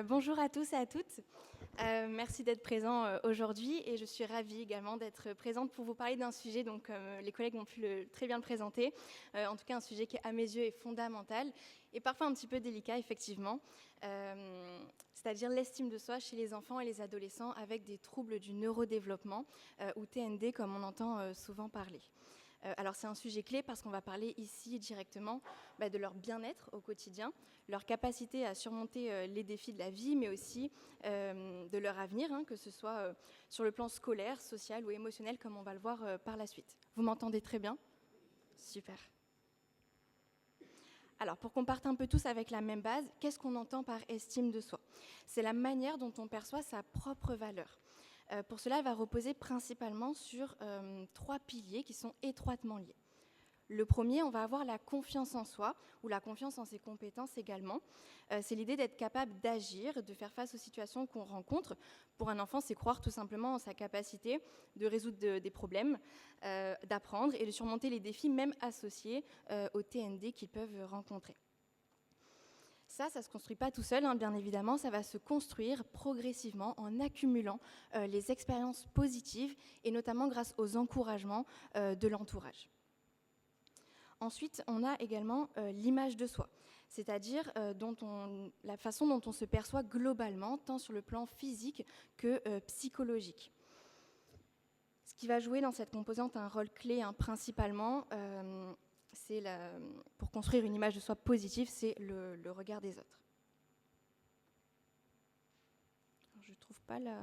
Bonjour à tous et à toutes. Merci d'être présents aujourd'hui et je suis ravie également d'être présente pour vous parler d'un sujet, donc comme les collègues ont pu très bien le présenter, en tout cas un sujet qui à mes yeux est fondamental et parfois un petit peu délicat effectivement, c'est-à-dire l'estime de soi chez les enfants et les adolescents avec des troubles du neurodéveloppement ou TND comme on entend souvent parler. Alors c'est un sujet clé parce qu'on va parler ici directement de leur bien-être au quotidien, leur capacité à surmonter les défis de la vie, mais aussi de leur avenir, que ce soit sur le plan scolaire, social ou émotionnel, comme on va le voir par la suite. Vous m'entendez très bien ? Super. Alors, pour qu'on parte un peu tous avec la même base, qu'est-ce qu'on entend par estime de soi ? C'est la manière dont on perçoit sa propre valeur. Pour cela, elle va reposer principalement sur 3 piliers qui sont étroitement liés. Le premier, on va avoir la confiance en soi, ou la confiance en ses compétences également. C'est l'idée d'être capable d'agir, de faire face aux situations qu'on rencontre. Pour un enfant, c'est croire tout simplement en sa capacité de résoudre des problèmes, d'apprendre et de surmonter les défis, même associés au TND qu'ils peuvent rencontrer. Ça ne se construit pas tout seul, bien évidemment, ça va se construire progressivement en accumulant les expériences positives et notamment grâce aux encouragements de l'entourage. Ensuite, on a également l'image de soi, c'est-à-dire la façon dont on se perçoit globalement, tant sur le plan physique que psychologique. Ce qui va jouer dans cette composante un rôle clé principalement, pour construire une image de soi positive, c'est le regard des autres. Alors, je ne trouve pas la...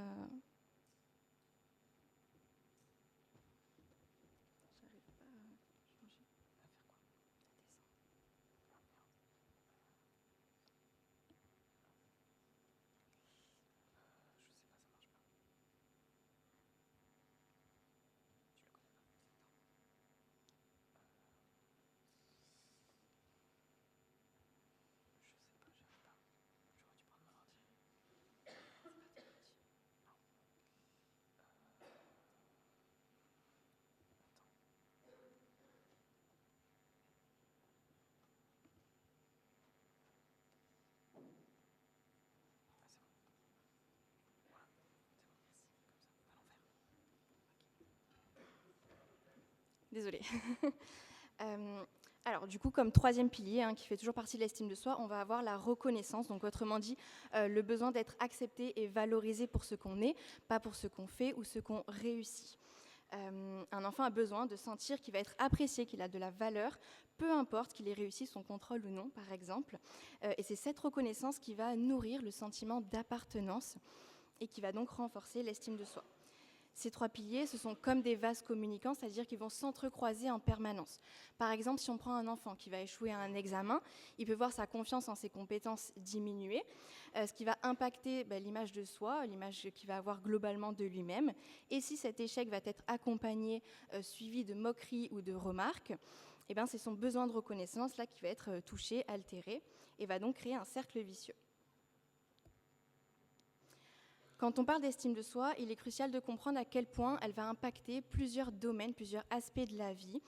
Désolée. Alors, du coup, comme troisième pilier, qui fait toujours partie de l'estime de soi, on va avoir la reconnaissance, donc autrement dit, le besoin d'être accepté et valorisé pour ce qu'on est, pas pour ce qu'on fait ou ce qu'on réussit. Un enfant a besoin de sentir qu'il va être apprécié, qu'il a de la valeur, peu importe qu'il ait réussi son contrôle ou non, par exemple. Et c'est cette reconnaissance qui va nourrir le sentiment d'appartenance et qui va donc renforcer l'estime de soi. Ces 3 piliers, ce sont comme des vases communicants, c'est-à-dire qu'ils vont s'entrecroiser en permanence. Par exemple, si on prend un enfant qui va échouer à un examen, il peut voir sa confiance en ses compétences diminuer, ce qui va impacter l'image de soi, l'image qu'il va avoir globalement de lui-même. Et si cet échec va être accompagné, suivi de moqueries ou de remarques, c'est son besoin de reconnaissance là qui va être touché, altéré, et va donc créer un cercle vicieux. Quand on parle d'estime de soi, il est crucial de comprendre à quel point elle va impacter plusieurs domaines, plusieurs aspects de la vie.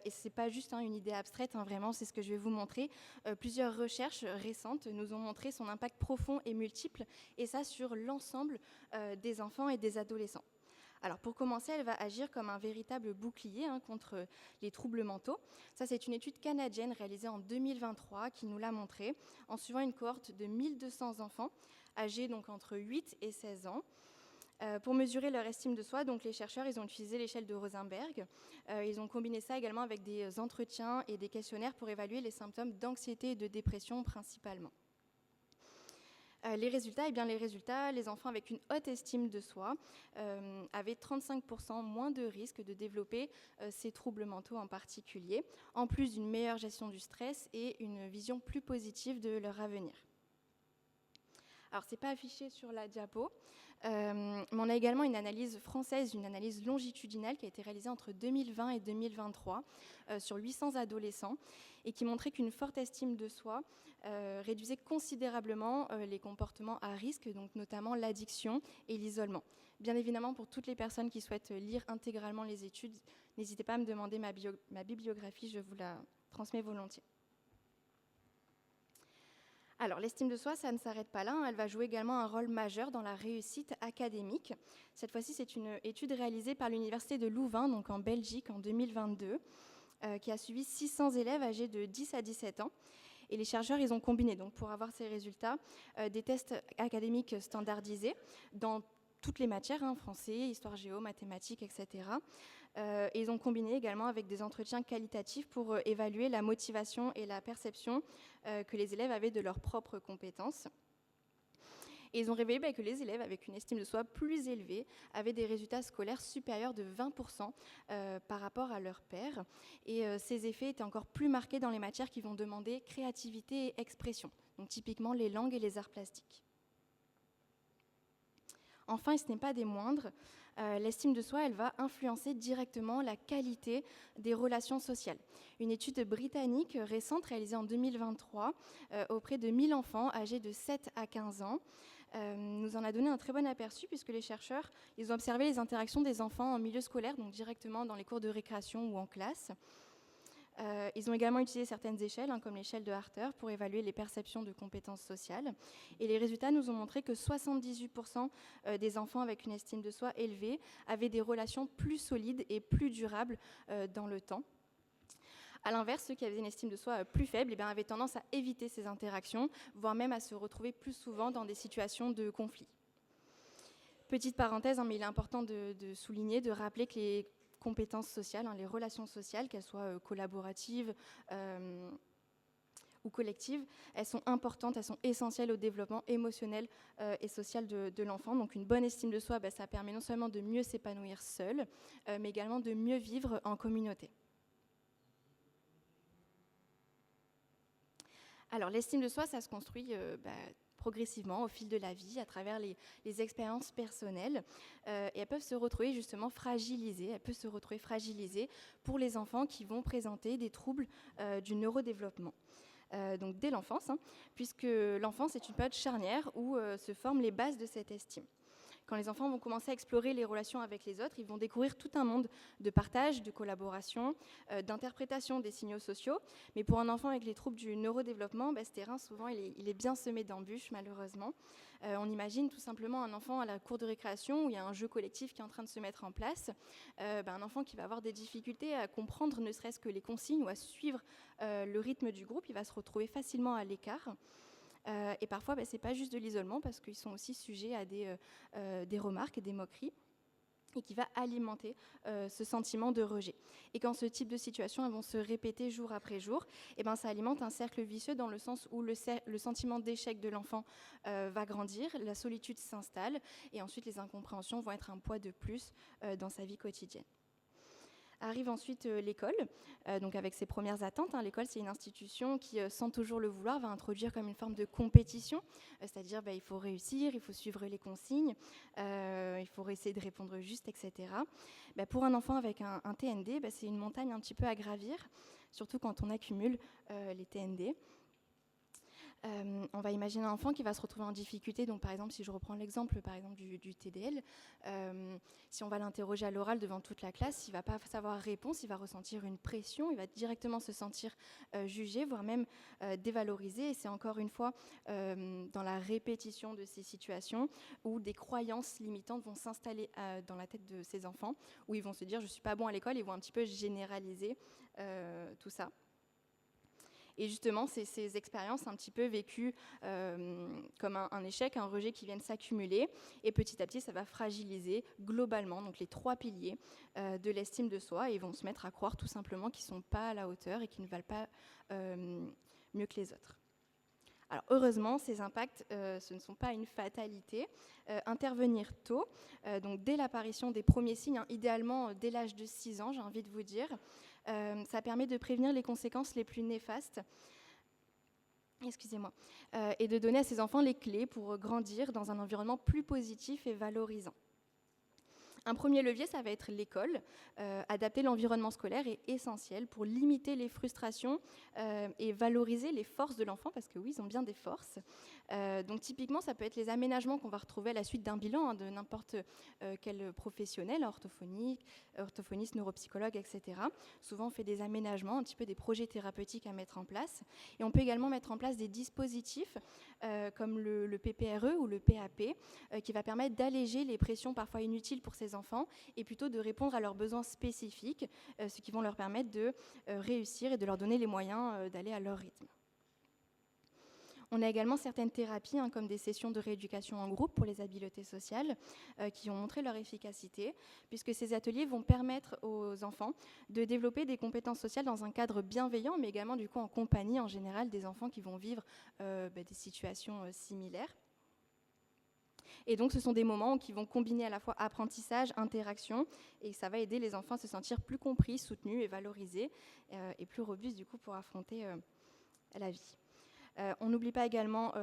Et ce n'est pas juste une idée abstraite, vraiment, c'est ce que je vais vous montrer. Plusieurs recherches récentes nous ont montré son impact profond et multiple, et ça sur l'ensemble des enfants et des adolescents. Alors pour commencer, elle va agir comme un véritable bouclier contre les troubles mentaux. Ça, c'est une étude canadienne réalisée en 2023 qui nous l'a montré en suivant une cohorte de 1200 enfants âgés donc entre 8 et 16 ans. Pour mesurer leur estime de soi, donc les chercheurs ils ont utilisé l'échelle de Rosenberg. Ils ont combiné ça également avec des entretiens et des questionnaires pour évaluer les symptômes d'anxiété et de dépression principalement. Les résultats, les enfants avec une haute estime de soi avaient 35% moins de risques de développer ces troubles mentaux en particulier, en plus d'une meilleure gestion du stress et une vision plus positive de leur avenir. Alors, ce n'est pas affiché sur la diapo, mais on a également une analyse française, une analyse longitudinale qui a été réalisée entre 2020 et 2023 sur 800 adolescents et qui montrait qu'une forte estime de soi réduisait considérablement les comportements à risque, donc notamment l'addiction et l'isolement. Bien évidemment, pour toutes les personnes qui souhaitent lire intégralement les études, n'hésitez pas à me demander ma bibliographie, je vous la transmets volontiers. Alors, l'estime de soi, ça ne s'arrête pas là, hein. Elle va jouer également un rôle majeur dans la réussite académique. Cette fois-ci, c'est une étude réalisée par l'Université de Louvain, donc en Belgique, en 2022, qui a suivi 600 élèves âgés de 10 à 17 ans. Et les chercheurs, ils ont combiné, donc, pour avoir ces résultats, des tests académiques standardisés dans toutes les matières, hein, français, histoire géo, mathématiques, etc. Et ils ont combiné également avec des entretiens qualitatifs pour évaluer la motivation et la perception que les élèves avaient de leurs propres compétences. Et ils ont révélé que les élèves avec une estime de soi plus élevée avaient des résultats scolaires supérieurs de 20% par rapport à leurs pairs. Et ces effets étaient encore plus marqués dans les matières qui vont demander créativité et expression, donc typiquement les langues et les arts plastiques. Enfin, et ce n'est pas des moindres, l'estime de soi, elle va influencer directement la qualité des relations sociales. Une étude britannique récente réalisée en 2023 auprès de 1000 enfants âgés de 7 à 15 ans nous en a donné un très bon aperçu puisque les chercheurs ils ont observé les interactions des enfants en milieu scolaire, donc directement dans les cours de récréation ou en classe. Ils ont également utilisé certaines échelles, hein, comme l'échelle de Harter, pour évaluer les perceptions de compétences sociales. Et les résultats nous ont montré que 78% des enfants avec une estime de soi élevée avaient des relations plus solides et plus durables dans le temps. A l'inverse, ceux qui avaient une estime de soi plus faible avaient tendance à éviter ces interactions, voire même à se retrouver plus souvent dans des situations de conflit. Petite parenthèse, hein, mais il est important de souligner, de rappeler que les compétences sociales, hein, les relations sociales, qu'elles soient collaboratives ou collectives, elles sont importantes, elles sont essentielles au développement émotionnel et social de l'enfant. Donc une bonne estime de soi, ça permet non seulement de mieux s'épanouir seul, mais également de mieux vivre en communauté. Alors l'estime de soi, ça se construit progressivement au fil de la vie, à travers les expériences personnelles. Et elles peuvent se retrouver justement fragilisées. Pour les enfants qui vont présenter des troubles du neurodéveloppement. Donc dès l'enfance, hein, puisque l'enfance est une période charnière où se forment les bases de cette estime. Quand les enfants vont commencer à explorer les relations avec les autres, ils vont découvrir tout un monde de partage, de collaboration, d'interprétation des signaux sociaux. Mais pour un enfant avec les troubles du neurodéveloppement, ce terrain, souvent, il est bien semé d'embûches, malheureusement. On imagine tout simplement un enfant à la cour de récréation où il y a un jeu collectif qui est en train de se mettre en place. Un enfant qui va avoir des difficultés à comprendre ne serait-ce que les consignes ou à suivre le rythme du groupe, il va se retrouver facilement à l'écart. Et parfois, c'est pas juste de l'isolement parce qu'ils sont aussi sujets à des remarques et des moqueries et qui va alimenter ce sentiment de rejet. Et quand ce type de situation vont se répéter jour après jour, ça alimente un cercle vicieux dans le sens où le sentiment d'échec de l'enfant va grandir, la solitude s'installe et ensuite les incompréhensions vont être un poids de plus dans sa vie quotidienne. Arrive ensuite l'école, donc avec ses premières attentes. L'école, c'est une institution qui, sans toujours le vouloir, va introduire comme une forme de compétition, c'est-à-dire il faut réussir, il faut suivre les consignes, il faut essayer de répondre juste, etc. Pour un enfant avec un TND, c'est une montagne un petit peu à gravir, surtout quand on accumule les TND. On va imaginer un enfant qui va se retrouver en difficulté. Donc, par exemple, si je reprends l'exemple du TDL, si on va l'interroger à l'oral devant toute la classe, il ne va pas savoir répondre, il va ressentir une pression, il va directement se sentir jugé, voire même dévalorisé. Et c'est encore une fois dans la répétition de ces situations où des croyances limitantes vont s'installer dans la tête de ces enfants, où ils vont se dire « je ne suis pas bon à l'école », ils vont un petit peu généraliser tout ça. Et justement, c'est ces expériences un petit peu vécues comme un échec, un rejet qui viennent s'accumuler. Et petit à petit, ça va fragiliser globalement donc les 3 piliers de l'estime de soi. Et ils vont se mettre à croire tout simplement qu'ils ne sont pas à la hauteur et qu'ils ne valent pas mieux que les autres. Alors heureusement, ces impacts, ce ne sont pas une fatalité. Intervenir tôt, donc dès l'apparition des premiers signes, idéalement dès l'âge de 6 ans, j'ai envie de vous dire, ça permet de prévenir les conséquences les plus néfastes. Et de donner à ces enfants les clés pour grandir dans un environnement plus positif et valorisant. Un premier levier, ça va être l'école. Adapter l'environnement scolaire est essentiel pour limiter les frustrations et valoriser les forces de l'enfant, parce que oui, ils ont bien des forces. Donc typiquement, ça peut être les aménagements qu'on va retrouver à la suite d'un bilan de n'importe quel professionnel, orthophoniste, neuropsychologue, etc. Souvent, on fait des aménagements, un petit peu des projets thérapeutiques à mettre en place. Et on peut également mettre en place des dispositifs comme le PPRE ou le PAP, qui va permettre d'alléger les pressions parfois inutiles pour ces enfants et plutôt de répondre à leurs besoins spécifiques, ce qui vont leur permettre de réussir et de leur donner les moyens d'aller à leur rythme. On a également certaines thérapies, comme des sessions de rééducation en groupe pour les habiletés sociales, qui ont montré leur efficacité, puisque ces ateliers vont permettre aux enfants de développer des compétences sociales dans un cadre bienveillant, mais également du coup en compagnie en général des enfants qui vont vivre des situations similaires. Et donc, ce sont des moments qui vont combiner à la fois apprentissage, interaction, et ça va aider les enfants à se sentir plus compris, soutenus et valorisés, et plus robustes du coup pour affronter la vie. On n'oublie pas également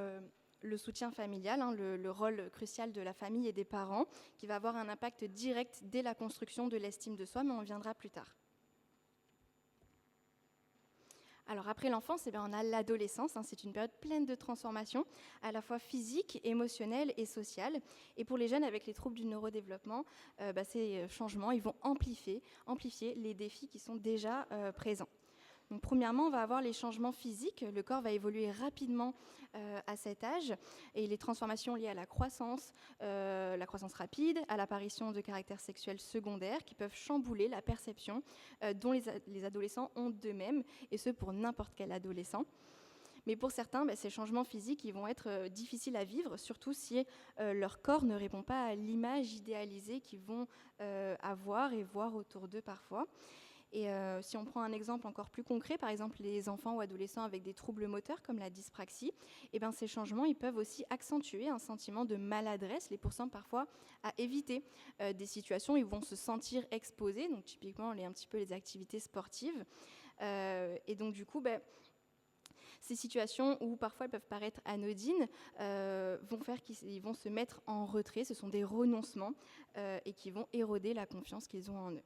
le soutien familial, le rôle crucial de la famille et des parents, qui va avoir un impact direct dès la construction de l'estime de soi, mais on viendra plus tard. Alors après l'enfance, on a l'adolescence, c'est une période pleine de transformations, à la fois physiques, émotionnelles et sociales. Et pour les jeunes avec les troubles du neurodéveloppement, ces changements ils vont amplifier les défis qui sont déjà présents. Donc, premièrement, on va avoir les changements physiques. Le corps va évoluer rapidement à cet âge et les transformations liées à la croissance rapide, à l'apparition de caractères sexuels secondaires qui peuvent chambouler la perception dont les adolescents ont d'eux-mêmes, et ce pour n'importe quel adolescent. Mais pour certains, ces changements physiques ils vont être difficiles à vivre, surtout si leur corps ne répond pas à l'image idéalisée qu'ils vont avoir et voir autour d'eux parfois. Et si on prend un exemple encore plus concret, par exemple les enfants ou adolescents avec des troubles moteurs comme la dyspraxie, ces changements ils peuvent aussi accentuer un sentiment de maladresse, les poussant parfois à éviter des situations où ils vont se sentir exposés, donc typiquement un petit peu les activités sportives. Et donc du coup, ces situations où parfois elles peuvent paraître anodines vont faire qu'ils vont se mettre en retrait, ce sont des renoncements et qui vont éroder la confiance qu'ils ont en eux.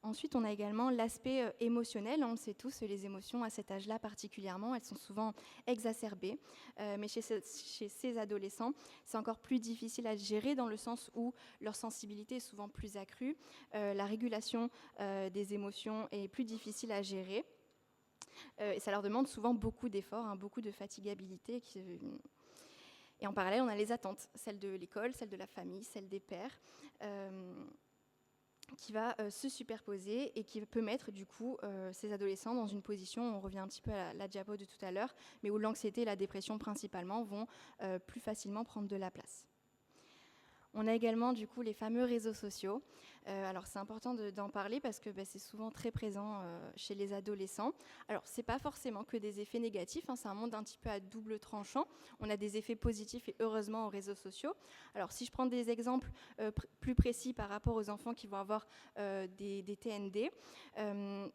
Ensuite, on a également l'aspect émotionnel. On le sait tous, les émotions à cet âge-là particulièrement, elles sont souvent exacerbées. Mais chez ces adolescents, c'est encore plus difficile à gérer dans le sens où leur sensibilité est souvent plus accrue. La régulation des émotions est plus difficile à gérer. Et ça leur demande souvent beaucoup d'efforts, beaucoup de fatigabilité. Et en parallèle, on a les attentes, celles de l'école, celles de la famille, celles des pairs. Qui va se superposer et qui peut mettre du coup ces adolescents dans une position, on revient un petit peu à la diapo de tout à l'heure, mais où l'anxiété et la dépression principalement vont plus facilement prendre de la place. On a également du coup les fameux réseaux sociaux. Alors c'est important d'en parler parce que c'est souvent très présent chez les adolescents. Alors c'est pas forcément que des effets négatifs, c'est un monde un petit peu à double tranchant. On a des effets positifs et heureusement aux réseaux sociaux. Alors si je prends des exemples plus précis par rapport aux enfants qui vont avoir des TND,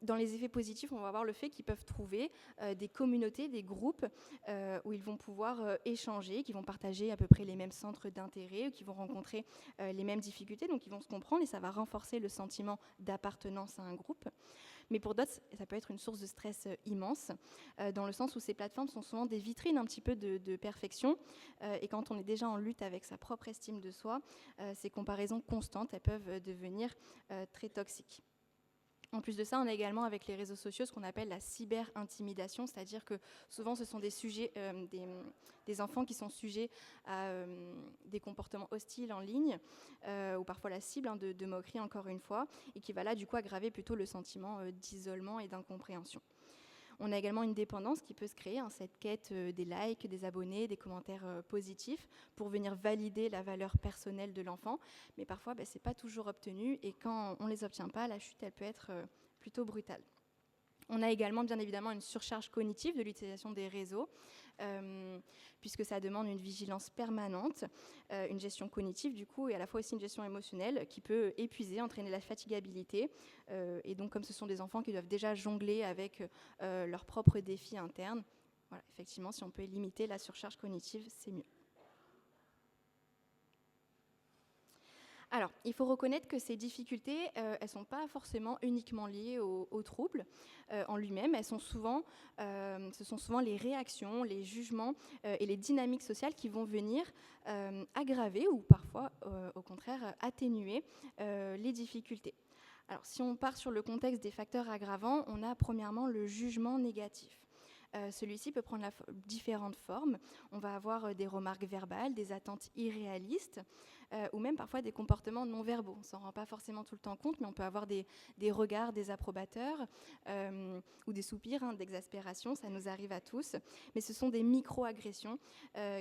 dans les effets positifs on va avoir le fait qu'ils peuvent trouver des communautés, des groupes où ils vont pouvoir échanger, qui vont partager à peu près les mêmes centres d'intérêt, qui vont rencontrer les mêmes difficultés, donc ils vont se comprendre et ça va renforcer le sentiment d'appartenance à un groupe. Mais pour d'autres, ça peut être une source de stress immense, dans le sens où ces plateformes sont souvent des vitrines un petit peu de perfection, et quand on est déjà en lutte avec sa propre estime de soi, ces comparaisons constantes, elles peuvent devenir très toxiques. En plus de ça, on a également avec les réseaux sociaux ce qu'on appelle la cyber-intimidation, c'est-à-dire que souvent ce sont des sujets, des enfants qui sont sujets à des comportements hostiles en ligne, ou parfois la cible de moquerie encore une fois, et qui va là du coup aggraver plutôt le sentiment d'isolement et d'incompréhension. On a également une dépendance qui peut se créer, cette quête des likes, des abonnés, des commentaires positifs pour venir valider la valeur personnelle de l'enfant. Mais parfois, ce n'est pas toujours obtenu et quand on ne les obtient pas, la chute elle peut être plutôt brutale. On a également bien évidemment une surcharge cognitive de l'utilisation des réseaux, puisque ça demande une vigilance permanente, une gestion cognitive du coup, et à la fois aussi une gestion émotionnelle qui peut épuiser, entraîner la fatigabilité. Et donc comme ce sont des enfants qui doivent déjà jongler avec leurs propres défis internes, voilà, effectivement si on peut limiter la surcharge cognitive, c'est mieux. Alors, il faut reconnaître que ces difficultés, elles ne sont pas forcément uniquement liées au trouble en lui-même. Ce sont souvent les réactions, les jugements et les dynamiques sociales qui vont venir aggraver ou parfois, au contraire, atténuer les difficultés. Alors, si on part sur le contexte des facteurs aggravants, on a premièrement le jugement négatif. Celui-ci peut prendre différentes formes. On va avoir des remarques verbales, des attentes irréalistes, ou même parfois des comportements non verbaux. On ne s'en rend pas forcément tout le temps compte, mais on peut avoir des regards désapprobateurs ou des soupirs d'exaspération, ça nous arrive à tous. Mais ce sont des micro-agressions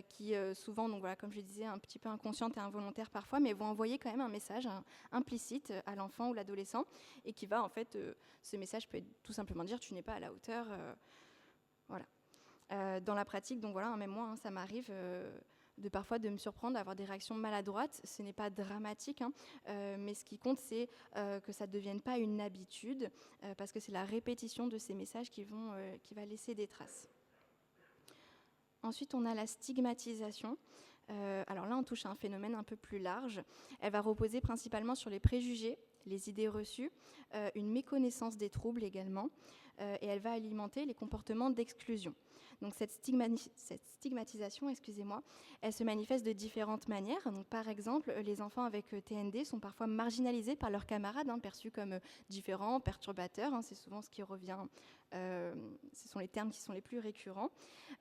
qui souvent, donc voilà, comme je le disais, un petit peu inconscientes et involontaires parfois, mais vont envoyer quand même un message implicite à l'enfant ou l'adolescent, et qui va en fait, ce message peut tout simplement dire tu n'es pas à la hauteur. Voilà. Dans la pratique, donc voilà, même moi, ça m'arrive parfois de me surprendre, d'avoir des réactions maladroites. Ce n'est pas dramatique, mais ce qui compte, c'est que ça ne devienne pas une habitude, parce que c'est la répétition de ces messages qui va laisser des traces. Ensuite, on a la stigmatisation. Alors là, on touche à un phénomène un peu plus large. Elle va reposer principalement sur les préjugés, les idées reçues, une méconnaissance des troubles également, et elle va alimenter les comportements d'exclusion. Donc cette stigmatisation, elle se manifeste de différentes manières. Donc, par exemple, les enfants avec TND sont parfois marginalisés par leurs camarades, perçus comme différents, perturbateurs. C'est souvent ce qui revient, ce sont les termes qui sont les plus récurrents.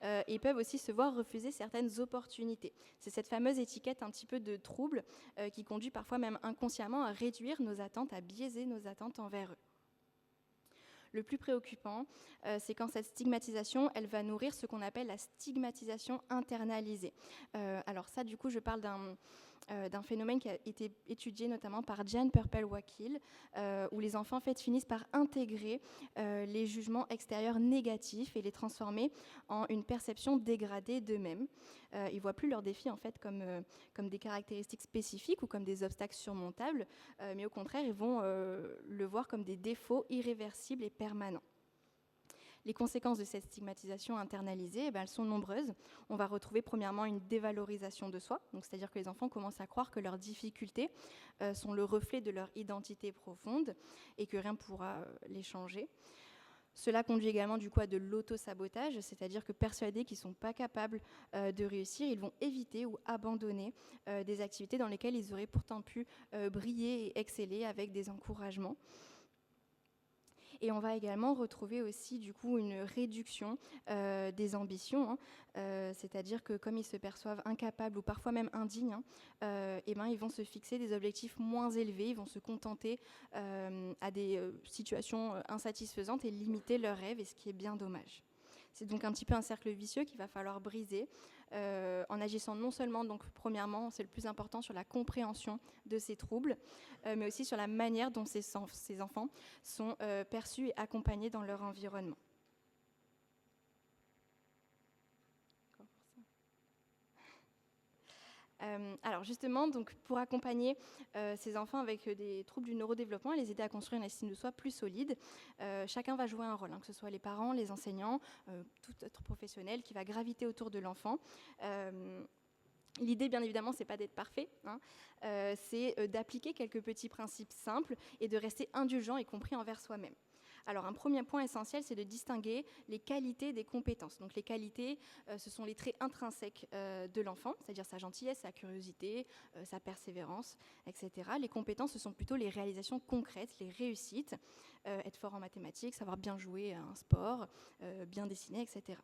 Et ils peuvent aussi se voir refuser certaines opportunités. C'est cette fameuse étiquette un petit peu de trouble qui conduit parfois même inconsciemment à réduire nos attentes, à biaiser nos attentes envers eux. Le plus préoccupant, c'est quand cette stigmatisation, elle va nourrir ce qu'on appelle la stigmatisation internalisée. Alors ça, du coup, je parle d'un phénomène qui a été étudié notamment par Jan Perpel-Wakil, où les enfants en fait, finissent par intégrer les jugements extérieurs négatifs et les transformer en une perception dégradée d'eux-mêmes. Ils ne voient plus leurs défis en fait, comme des caractéristiques spécifiques ou comme des obstacles surmontables, mais au contraire, ils vont le voir comme des défauts irréversibles et permanents. Les conséquences de cette stigmatisation internalisée, elles sont nombreuses. On va retrouver premièrement une dévalorisation de soi, donc c'est-à-dire que les enfants commencent à croire que leurs difficultés sont le reflet de leur identité profonde et que rien ne pourra les changer. Cela conduit également du coup à de l'auto-sabotage, c'est-à-dire que persuadés qu'ils ne sont pas capables de réussir, ils vont éviter ou abandonner des activités dans lesquelles ils auraient pourtant pu briller et exceller avec des encouragements. Et on va également retrouver aussi du coup une réduction des ambitions, c'est-à-dire que comme ils se perçoivent incapables ou parfois même indignes, ils vont se fixer des objectifs moins élevés, ils vont se contenter à des situations insatisfaisantes et limiter leurs rêves, et ce qui est bien dommage. C'est donc un petit peu un cercle vicieux qu'il va falloir briser en agissant non seulement, donc premièrement, c'est le plus important, sur la compréhension de ces troubles, mais aussi sur la manière dont ces enfants sont perçus et accompagnés dans leur environnement. Alors justement, donc, pour accompagner ces enfants avec des troubles du neurodéveloppement et les aider à construire une estime de soi plus solide, chacun va jouer un rôle, que ce soit les parents, les enseignants, tout autre professionnel qui va graviter autour de l'enfant. L'idée, bien évidemment, c'est pas d'être parfait, c'est d'appliquer quelques petits principes simples et de rester indulgent et compris envers soi-même. Alors, un premier point essentiel, c'est de distinguer les qualités des compétences. Donc, les qualités, ce sont les traits intrinsèques de l'enfant, c'est-à-dire sa gentillesse, sa curiosité, sa persévérance, etc. Les compétences, ce sont plutôt les réalisations concrètes, les réussites, être fort en mathématiques, savoir bien jouer à un sport, bien dessiner, etc.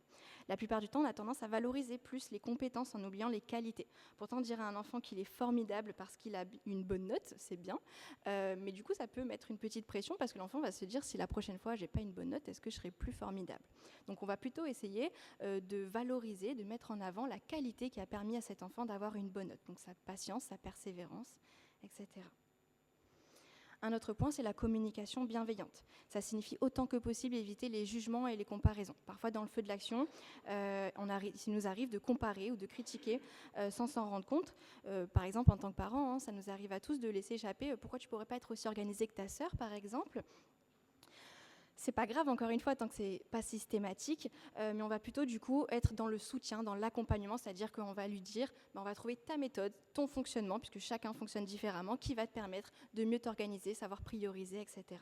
La plupart du temps, on a tendance à valoriser plus les compétences en oubliant les qualités. Pourtant, dire à un enfant qu'il est formidable parce qu'il a une bonne note, c'est bien, mais du coup, ça peut mettre une petite pression parce que l'enfant va se dire, si la prochaine fois, j'ai pas une bonne note, est-ce que je serai plus formidable ? Donc, on va plutôt essayer de valoriser, de mettre en avant la qualité qui a permis à cet enfant d'avoir une bonne note. Donc, sa patience, sa persévérance, etc. Un autre point, c'est la communication bienveillante. Ça signifie autant que possible éviter les jugements et les comparaisons. Parfois, dans le feu de l'action, il nous arrive de comparer ou de critiquer sans s'en rendre compte. Par exemple, en tant que parent, ça nous arrive à tous de laisser échapper « pourquoi tu ne pourrais pas être aussi organisé que ta sœur ?» par exemple. C'est pas grave, encore une fois, tant que c'est pas systématique, mais on va plutôt du coup être dans le soutien, dans l'accompagnement, c'est-à-dire qu'on va lui dire, on va trouver ta méthode, ton fonctionnement, puisque chacun fonctionne différemment, qui va te permettre de mieux t'organiser, savoir prioriser, etc.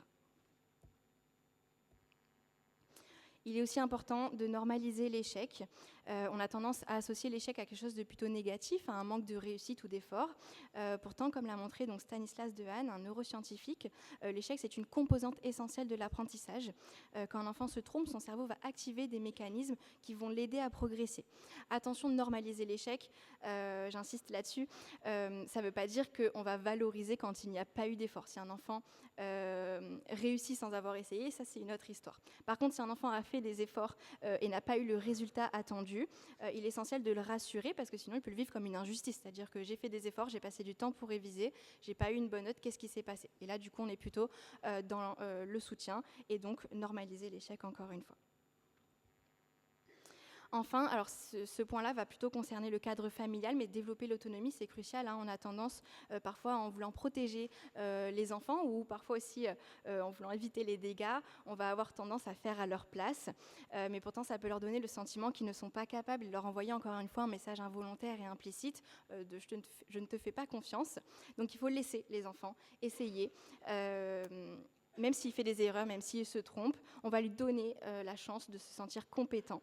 Il est aussi important de normaliser l'échec. On a tendance à associer l'échec à quelque chose de plutôt négatif, à un manque de réussite ou d'effort. Pourtant, comme l'a montré donc Stanislas Dehaene, un neuroscientifique, l'échec c'est une composante essentielle de l'apprentissage. Quand un enfant se trompe, son cerveau va activer des mécanismes qui vont l'aider à progresser. Attention de normaliser l'échec, j'insiste là-dessus. Ça ne veut pas dire qu'on va valoriser quand il n'y a pas eu d'effort. Si un enfant réussit sans avoir essayé, ça c'est une autre histoire. Par contre, si un enfant a fait des efforts et n'a pas eu le résultat attendu, il est essentiel de le rassurer parce que sinon il peut le vivre comme une injustice, c'est-à-dire que j'ai fait des efforts, j'ai passé du temps pour réviser, j'ai pas eu une bonne note, qu'est-ce qui s'est passé? Et là du coup on est plutôt dans le soutien et donc normaliser l'échec encore une fois. Enfin, alors ce point-là va plutôt concerner le cadre familial, mais développer l'autonomie, c'est crucial. On a tendance, parfois, en voulant protéger les enfants ou parfois aussi en voulant éviter les dégâts, on va avoir tendance à faire à leur place. Mais pourtant, ça peut leur donner le sentiment qu'ils ne sont pas capables et leur envoyer encore une fois un message involontaire et implicite de je ne te fais pas confiance. Donc, il faut laisser les enfants essayer. Même s'il fait des erreurs, même s'il se trompe, on va lui donner la chance de se sentir compétent.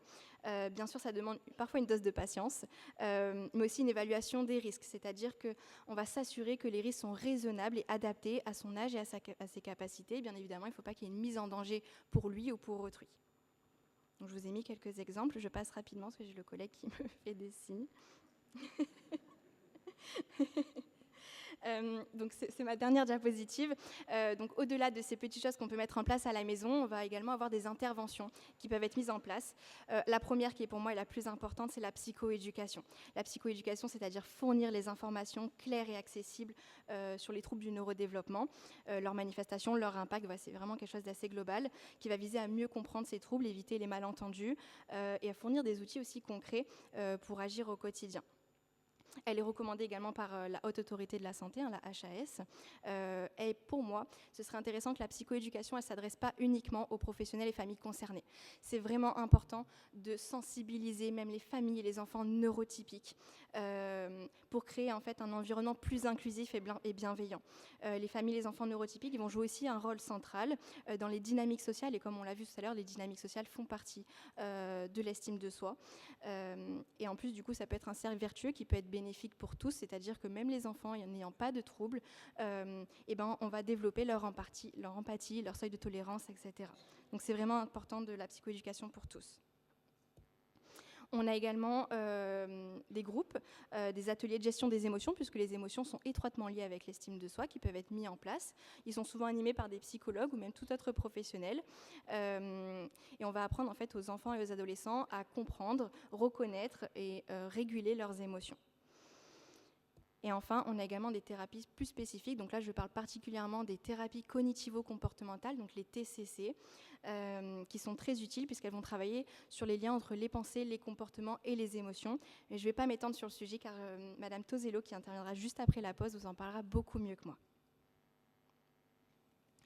Bien sûr, ça demande parfois une dose de patience, mais aussi une évaluation des risques, c'est-à-dire qu'on va s'assurer que les risques sont raisonnables et adaptés à son âge et à ses capacités. Bien évidemment, il ne faut pas qu'il y ait une mise en danger pour lui ou pour autrui. Donc, je vous ai mis quelques exemples, je passe rapidement parce que j'ai le collègue qui me fait des signes. Donc c'est ma dernière diapositive. Donc au-delà de ces petites choses qu'on peut mettre en place à la maison, on va également avoir des interventions qui peuvent être mises en place. La première qui est pour moi la plus importante, c'est la psychoéducation. La psychoéducation, c'est-à-dire fournir les informations claires et accessibles sur les troubles du neurodéveloppement, leurs manifestations, leur impact, c'est vraiment quelque chose d'assez global qui va viser à mieux comprendre ces troubles, éviter les malentendus et à fournir des outils aussi concrets pour agir au quotidien. Elle est recommandée également par la Haute Autorité de la Santé, la HAS. Et pour moi, ce serait intéressant que la psychoéducation, elle ne s'adresse pas uniquement aux professionnels et familles concernées. C'est vraiment important de sensibiliser même les familles et les enfants neurotypiques pour créer en fait un environnement plus inclusif et bienveillant. Les familles et les enfants neurotypiques ils vont jouer aussi un rôle central dans les dynamiques sociales. Et comme on l'a vu tout à l'heure, les dynamiques sociales font partie de l'estime de soi. Et en plus, du coup, ça peut être un cercle vertueux qui peut être bénéfique pour tous, c'est-à-dire que même les enfants n'ayant pas de troubles, on va développer leur empathie, leur seuil de tolérance, etc. Donc c'est vraiment important de la psychoéducation pour tous. On a également des groupes, des ateliers de gestion des émotions, puisque les émotions sont étroitement liées avec l'estime de soi, qui peuvent être mis en place. Ils sont souvent animés par des psychologues ou même tout autre professionnel. Et on va apprendre en fait aux enfants et aux adolescents à comprendre, reconnaître et réguler leurs émotions. Et enfin, on a également des thérapies plus spécifiques. Donc là, je parle particulièrement des thérapies cognitivo-comportementales, donc les TCC, qui sont très utiles puisqu'elles vont travailler sur les liens entre les pensées, les comportements et les émotions. Et je ne vais pas m'étendre sur le sujet car Madame Tosello, qui interviendra juste après la pause, vous en parlera beaucoup mieux que moi.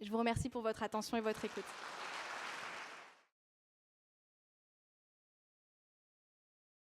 Je vous remercie pour votre attention et votre écoute.